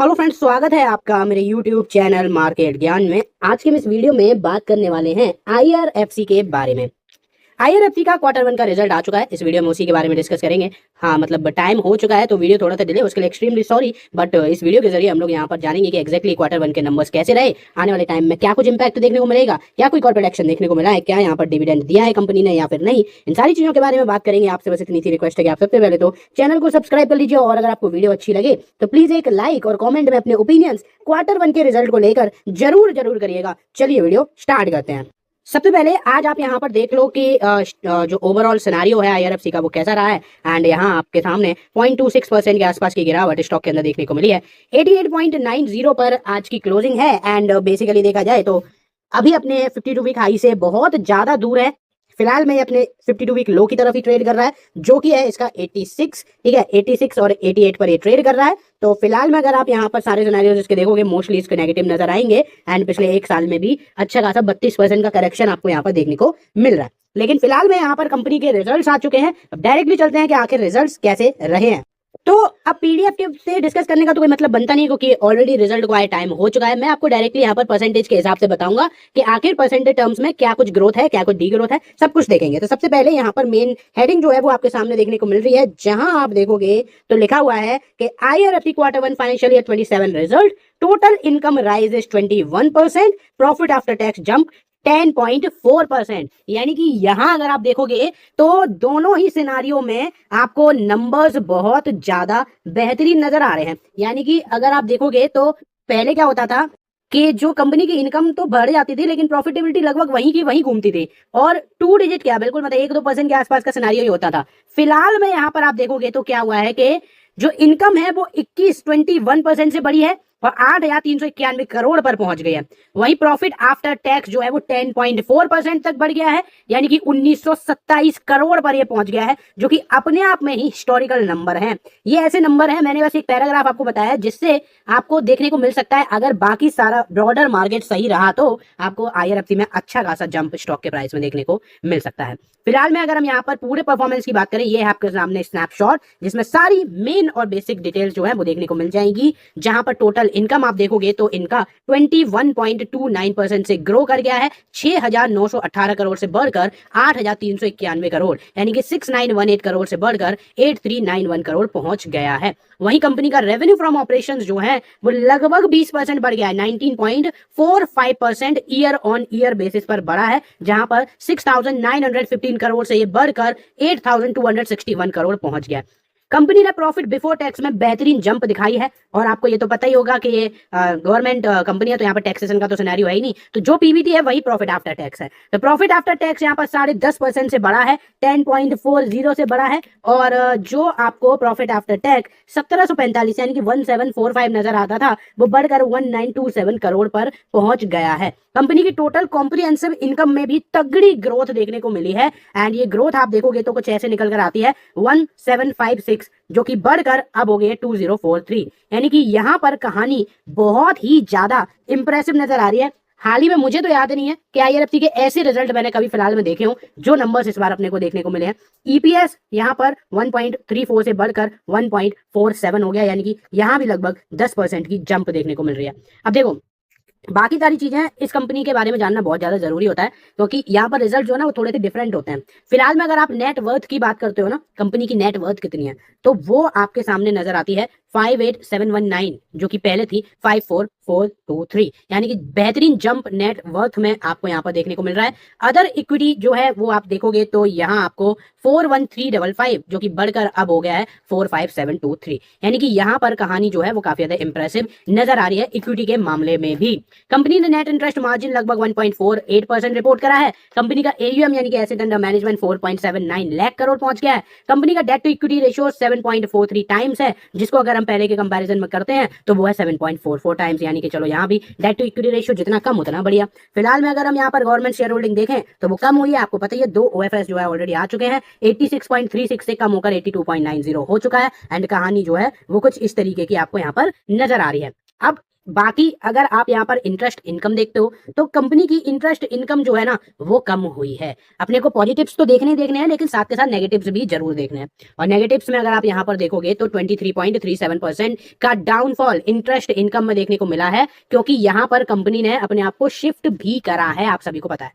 Hello friends, स्वागत है आपका मेरे यूट्यूब चैनल मार्केट ज्ञान में। आज के इस वीडियो में बात करने वाले हैं आईआरएफसी के बारे में। आईआरएफसी का क्वार्टर वन का रिजल्ट आ चुका है। इस वीडियो में उसी के बारे में डिस्कस करेंगे। हाँ, मतलब टाइम हो चुका है तो वीडियो थोड़ा सा डिले, उसके लिए एक्सट्रीमली सॉरी। बट इस वीडियो के जरिए हम लोग यहाँ पर जानेंगे कि एक्जैक्टली क्वार्टर वन के नंबर्स कैसे रहे, आने वाले टाइम में क्या कुछ इंपैक्ट देखने को मिलेगा, क्या कोई कॉर्पोरेट एक्शन देखने को मिला है, क्या यहाँ पर डिविडेंड दिया है कंपनी ने या फिर नहीं। इन सारी चीजों के बारे में बात करेंगे। आपसे बस इतनी सी रिक्वेस्ट है कि आप सबसे पहले तो चैनल को सब्सक्राइब कर लीजिए, और अगर आपको वीडियो अच्छी लगे तो प्लीज एक लाइक और कॉमेंट में अपने ओपिनियंस क्वार्टर वन के रिजल्ट को लेकर जरूर करिएगा। चलिए वीडियो स्टार्ट करते हैं। सबसे पहले आज आप यहाँ पर देख लो कि जो ओवरऑल सिनेरियो है आईआरएफसी का वो कैसा रहा है। एंड यहाँ आपके सामने 0.26% के आसपास की गिरावट स्टॉक के अंदर देखने को मिली है। 88.90 पर आज की क्लोजिंग है। एंड बेसिकली देखा जाए तो अभी अपने 52 वीक हाई से बहुत ज्यादा दूर है। फिलहाल में अपने 52 वीक लो की तरफ ही ट्रेड कर रहा है, जो कि है इसका 86। ठीक है, 86 और 88 पर ये ट्रेड कर रहा है। तो फिलहाल में अगर आप यहाँ पर सारे सिनेरियोज इसके देखोगे, मोस्टली इसके नेगेटिव नजर आएंगे। एंड पिछले एक साल में भी अच्छा खासा 32% का करेक्शन आपको यहाँ पर देखने को मिल रहा है। लेकिन फिलहाल में यहाँ पर कंपनी के रिजल्ट्स आ चुके हैं। अब डायरेक्टली चलते हैं कि आखिर रिजल्ट्स कैसे रहे हैं। तो अब पीडीएफ के से डिस्कस करने का तो कोई मतलब बनता नहीं, क्योंकि ऑलरेडी रिजल्ट को आए टाइम हो चुका है। मैं आपको डायरेक्टली यहाँ पर परसेंटेज के हिसाब से बताऊंगा कि आखिर परसेंटेज टर्म्स में क्या कुछ ग्रोथ है, क्या कुछ डी ग्रोथ है, सब कुछ देखेंगे। तो सबसे पहले यहाँ पर मेन हेडिंग जो है वो आपके सामने देखने को मिल रही है, जहां आप देखोगे तो लिखा हुआ है कि IRFC quarter one financial year 27 result, total income rise is 21%, profit after tax jump 10.4%। यानी कि यहां अगर आप देखोगे तो दोनों ही सिनारियों में आपको नंबर्स बहुत ज्यादा बेहतरीन नजर आ रहे हैं। यानी कि अगर आप देखोगे तो पहले क्या होता था कि जो कंपनी की इनकम तो बढ़ जाती थी, लेकिन प्रॉफिटेबिलिटी लगभग वहीं की वहीं घूमती थी, और 2 डिजिट क्या बिल्कुल मतलब 1-2% के आसपास का सिनारियो ही होता था। फिलहाल में यहां पर आप देखोगे तो क्या हुआ है कि जो इनकम है वो 21% से बढ़ी है और 8,391 करोड़ पर पहुंच गई है। वहीं प्रॉफिट आफ्टर टैक्स जो है वो 10.4% तक बढ़ गया है, यानी कि 1927 करोड़ पर ये पहुंच गया है, जो कि अपने आप में ही हिस्टोरिकल नंबर है। ये ऐसे नंबर है, मैंने बस एक पैराग्राफ आपको बताया जिससे आपको देखने को मिल सकता है अगर बाकी सारा ब्रॉडर मार्केट सही रहा तो आपको आईआरएफसी में अच्छा खासा जंप स्टॉक के प्राइस में देखने को मिल सकता है। फिलहाल में अगर हम यहाँ पर पूरे परफॉर्मेंस की बात करें, ये है आपके सामने स्नैपशॉट, जिसमें सारी मेन और बेसिक डिटेल्स जो है वो देखने को मिल जाएंगी। जहां पर टोटल इनकम आप देखोगे तो इनका 21.29% से ग्रो कर गया है, 6,918 करोड़ से बढ़कर 8,391 करोड़, यानी कि 6,918 करोड़ से बढ़कर 8,391 करोड़ पहुंच गया है। वहीं कंपनी का रेवेन्यू फ्रॉम ऑपरेशंस जो है वो लगभग 20% बढ़ गया है, 19.45% ईयर ऑन ईयर बेसिस पर बढ़ा है, जहां पर 6,915 करोड़ से ये बढ़कर 8,261 करोड़ पहुंच गया। कंपनी ने प्रॉफिट बिफोर टैक्स में बेहतरीन जंप दिखाई है, और आपको ये तो पता ही होगा कि ये गवर्नमेंट कंपनी है तो यहाँ पर टैक्सेशन का तो सिनेरियो है ही नहीं, तो जो पीबीटी है वही प्रॉफिट आफ्टर टैक्स है। तो प्रॉफिट आफ्टर टैक्स यहाँ पर 10.5% से बढ़ा है, 10.40 से बढ़ा है, और जो आपको प्रॉफिट आफ्टर टैक्स 1745 यानी कि 1745 नजर आता था वो बढ़कर 1927 करोड़ पर पहुंच गया है। कंपनी की टोटल कॉम्प्रिहेंसिव इनकम में भी तगड़ी ग्रोथ देखने को मिली है, एंड ये ग्रोथ आप देखोगे तो कुछ ऐसे निकल कर आती है 1756, जो कि बढ़कर अब हो गई 2043। यानी कि यहां पर कहानी बहुत ही ज्यादा इंप्रेसिव नजर आ रही है। हाल ही में मुझे तो याद नहीं है कि आईआरएफसी के ऐसे रिजल्ट मैंने कभी फिलहाल में देखे हो जो नंबर्स इस बार अपने को देखने को मिले हैं। ईपीएस यहां पर 1.34 से बढ़कर 1.47 हो गया, यानी कि यहां भी लगभग 10% की जंप देखने को मिल रही है। अब देखो, बाकी सारी चीजें इस कंपनी के बारे में जानना बहुत ज्यादा जरूरी होता है, क्योंकि यहाँ पर रिजल्ट जो है ना वो थोड़े से डिफरेंट होते हैं। फिलहाल में अगर आप नेट वर्थ की बात करते हो ना, कंपनी की नेट वर्थ कितनी है, तो वो आपके सामने नजर आती है 58,719, जो कि पहले थी 54,423, यानी कि बेहतरीन जंप नेट वर्थ में आपको यहाँ पर देखने को मिल रहा है। अदर इक्विटी जो है वो आप देखोगे तो यहाँ आपको 41355, जो कि बढ़कर अब हो गया है 45723, यानी कि यहाँ पर कहानी जो है वो काफी ज्यादा इंप्रेसिव नजर आ रही है इक्विटी के मामले में भी। कंपनी ने नेट इंटरेस्ट मार्जिन लगभग 1.48% रिपोर्ट करा है। कंपनी का एयूएम यानी कि asset under management 4.79 lakh crore पहुंच गया है। कंपनी का debt to equity ratio 7.43 times है, जिसको अगर हम पहले के कंपैरिजन में करते हैं तो वो है 7.44 टाइम्स, यानी कि चलो यहाँ भी डेट टू इक्विटी रेशियो जितना कम उतना बढ़िया। फिलहाल में अगर हम यहाँ पर गवर्नमेंट शेयर होल्डिंग देखें तो वो कम हुई है, आपको पता ही है 2 ओएफएस जो है ऑलरेडी आ चुके हैं, 86.36 से कम होकर 82.90 हो चुका है। एंड कहानी जो है वो कुछ इस तरीके की आपको यहाँ पर नजर आ रही है। अब बाकी अगर आप यहाँ पर इंटरेस्ट इनकम देखते हो तो कंपनी की इंटरेस्ट इनकम जो है ना वो कम हुई है। अपने को पॉजिटिव्स तो देखने हैं लेकिन साथ के साथ नेगेटिव्स भी जरूर देखने हैं। और नेगेटिव्स में अगर आप यहाँ पर देखोगे तो 23.37% का डाउनफॉल इंटरेस्ट इनकम में देखने को मिला है, क्योंकि यहाँ पर कंपनी ने अपने आप को शिफ्ट भी करा है, आप सभी को पता है।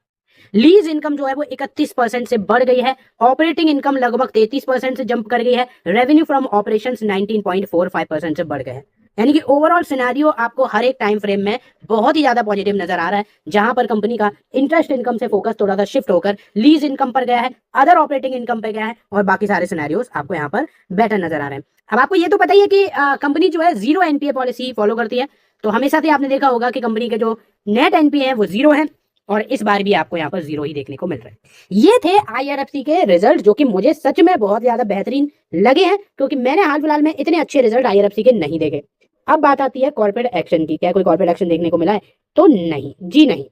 लीज इनकम जो है वो 31% से बढ़ गई है, ऑपरेटिंग इनकम लगभग 33% से जंप कर गई है, रेवेन्यू फ्रॉम ऑपरेशंस 19.45% से बढ़ गए हैं। यानी कि ओवरऑल सिनेरियो आपको हर एक टाइम फ्रेम में बहुत ही ज्यादा पॉजिटिव नजर आ रहा है, जहां पर कंपनी का इंटरेस्ट इनकम से फोकस थोड़ा सा शिफ्ट होकर लीज इनकम पर गया है, अदर ऑपरेटिंग इनकम पर गया है, और बाकी सारे सिनेरियोस आपको यहाँ पर बेटर नजर आ रहे हैं। अब आपको ये तो पता ही है कि कंपनी जो है 0 एनपीए पॉलिसी फॉलो करती है, तो हमेशा से आपने देखा होगा कि कंपनी के जो नेट एनपीए है वो 0 है, और इस बार भी आपको यहाँ पर 0 ही देखने को मिल रहा है। ये थे आईआरएफसी के रिजल्ट, जो कि मुझे सच में बहुत ज्यादा बेहतरीन लगे हैं, क्योंकि मैंने हाल फिलहाल में इतने अच्छे रिजल्ट आईआरएफसी के नहीं देखे। अब बात आती है कॉर्पोरेट एक्शन की। क्या कोई कॉर्पोरेट एक्शन देखने को मिला है? तो नहीं जी नहीं,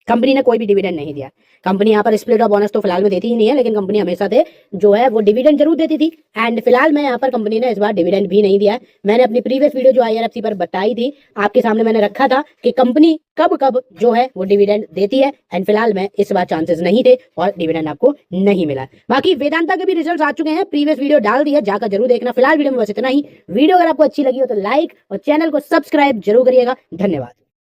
कंपनी ने कोई भी डिविडेंड नहीं दिया। कंपनी यहाँ पर स्प्लिट और बोनस तो फिलहाल में देती ही नहीं है, लेकिन कंपनी हमेशा से जो है वो डिविडेंड जरूर देती थी, एंड फिलहाल में यहाँ पर कंपनी ने इस बार डिविडेंड भी नहीं दिया है। मैंने अपनी प्रीवियस वीडियो जो आईआरएफसी पर बताई थी, आपके सामने मैंने रखा था कि कंपनी कब कब जो है वो डिविडेंड देती है, एंड फिलहाल में इस बार चांसेस नहीं थे और डिविडेंड आपको नहीं मिला। बाकी वेदांता के भी रिजल्ट आ चुके हैं, प्रीवियस वीडियो डाल दी है, जाकर जरूर देखना। फिलहाल वीडियो में बस इतना ही। वीडियो अगर आपको अच्छी लगी हो तो लाइक और चैनल को सब्सक्राइब जरूर करिएगा। धन्यवाद।